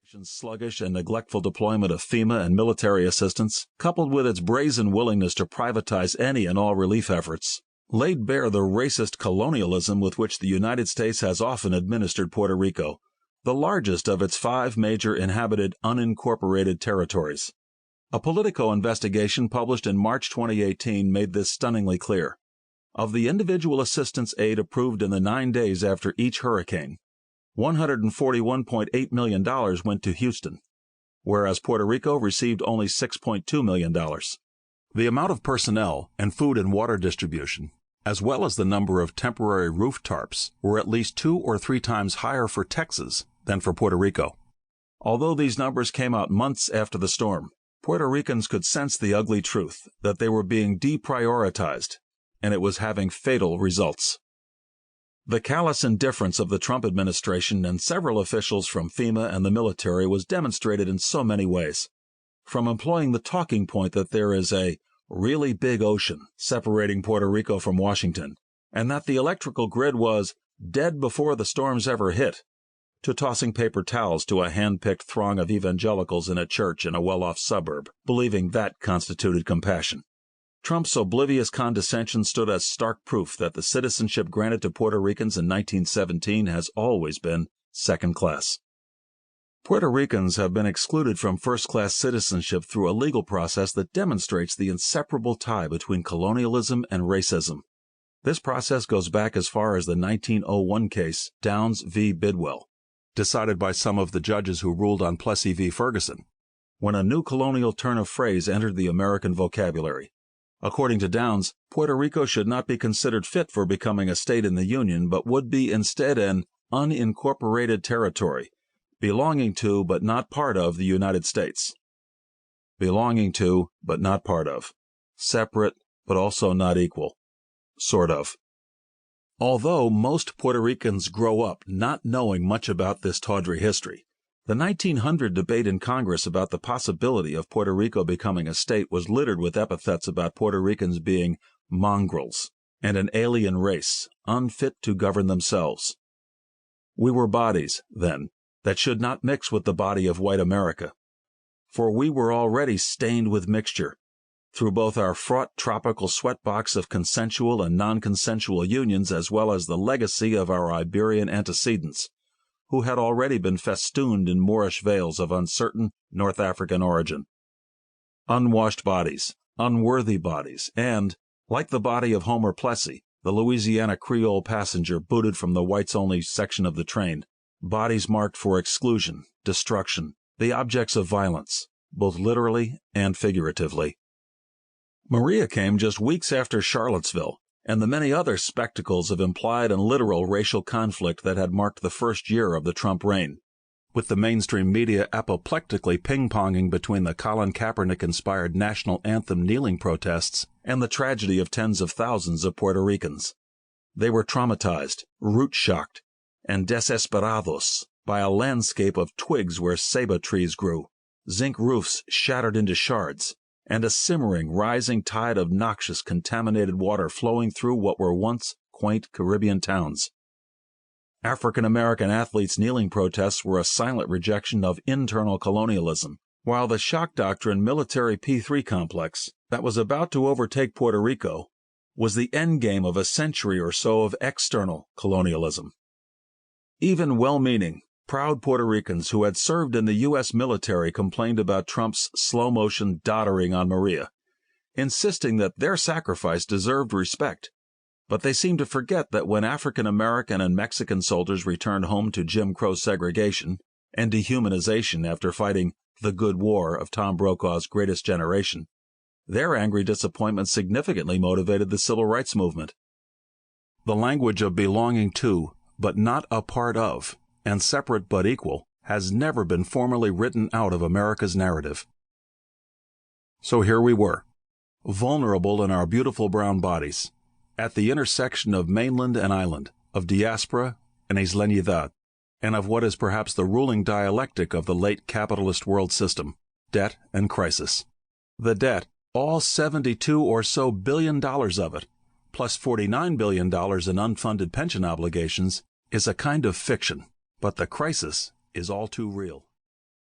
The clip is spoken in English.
Sluggish and neglectful deployment of FEMA and military assistance, coupled with its brazen willingness to privatize any and all relief efforts, laid bare the racist colonialism with which the United States has often administered Puerto Rico, the largest of its 5 major inhabited unincorporated territories. A Politico investigation published in March 2018 made this stunningly clear. Of the individual assistance aid approved in the 9 days after each hurricane, $141.8 million went to Houston, whereas Puerto Rico received only $6.2 million. The amount of personnel and food and water distribution, as well as the number of temporary roof tarps, were at least 2 or 3 times higher for Texas than for Puerto Rico. Although these numbers came out months after the storm, Puerto Ricans could sense the ugly truth that they were being deprioritized, and it was having fatal results. The callous indifference of the Trump administration and several officials from FEMA and the military was demonstrated in so many ways. From employing the talking point that there is a really big ocean separating Puerto Rico from Washington, and that the electrical grid was dead before the storms ever hit, to tossing paper towels to a hand-picked throng of evangelicals in a church in a well-off suburb, believing that constituted compassion. Trump's oblivious condescension stood as stark proof that the citizenship granted to Puerto Ricans in 1917 has always been second class. Puerto Ricans have been excluded from first-class citizenship through a legal process that demonstrates the inseparable tie between colonialism and racism. This process goes back as far as the 1901 case Downs v. Bidwell, decided by some of the judges who ruled on Plessy v. Ferguson, when a new colonial turn of phrase entered the American vocabulary. According to Downs, Puerto Rico should not be considered fit for becoming a state in the Union, but would be instead an unincorporated territory, belonging to but not part of the United States. Belonging to but not part of. Separate but also not equal. Sort of. Although most Puerto Ricans grow up not knowing much about this tawdry history, the 1900 debate in Congress about the possibility of Puerto Rico becoming a state was littered with epithets about Puerto Ricans being mongrels and an alien race, unfit to govern themselves. We were bodies, then, that should not mix with the body of white America, for we were already stained with mixture, through both our fraught tropical sweatbox of consensual and non-consensual unions as well as the legacy of our Iberian antecedents, who had already been festooned in Moorish veils of uncertain North African origin. Unwashed bodies, unworthy bodies, and, like the body of Homer Plessy, the Louisiana Creole passenger booted from the whites-only section of the train, bodies marked for exclusion, destruction, the objects of violence, both literally and figuratively. Maria came just weeks after Charlottesville, and the many other spectacles of implied and literal racial conflict that had marked the first year of the Trump reign, with the mainstream media apoplectically ping-ponging between the Colin Kaepernick-inspired national anthem kneeling protests and the tragedy of tens of thousands of Puerto Ricans. They were traumatized, root-shocked, and desesperados by a landscape of twigs where ceiba trees grew, zinc roofs shattered into shards, and a simmering, rising tide of noxious, contaminated water flowing through what were once quaint Caribbean towns. African-American athletes' kneeling protests were a silent rejection of internal colonialism, while the shock doctrine military P3 complex that was about to overtake Puerto Rico was the endgame of a century or so of external colonialism. Even well-meaning, proud Puerto Ricans who had served in the U.S. military complained about Trump's slow-motion doddering on Maria, insisting that their sacrifice deserved respect. But they seemed to forget that when African-American and Mexican soldiers returned home to Jim Crow segregation and dehumanization after fighting the good war of Tom Brokaw's Greatest Generation, their angry disappointment significantly motivated the civil rights movement. The language of belonging to, but not a part of, and separate but equal, has never been formally written out of America's narrative. So here we were, vulnerable in our beautiful brown bodies, at the intersection of mainland and island, of diaspora and isleñidad, and of what is perhaps the ruling dialectic of the late capitalist world system, debt and crisis. The debt, all $72 or so billion of it, plus $49 billion in unfunded pension obligations, is a kind of fiction. But the crisis is all too real.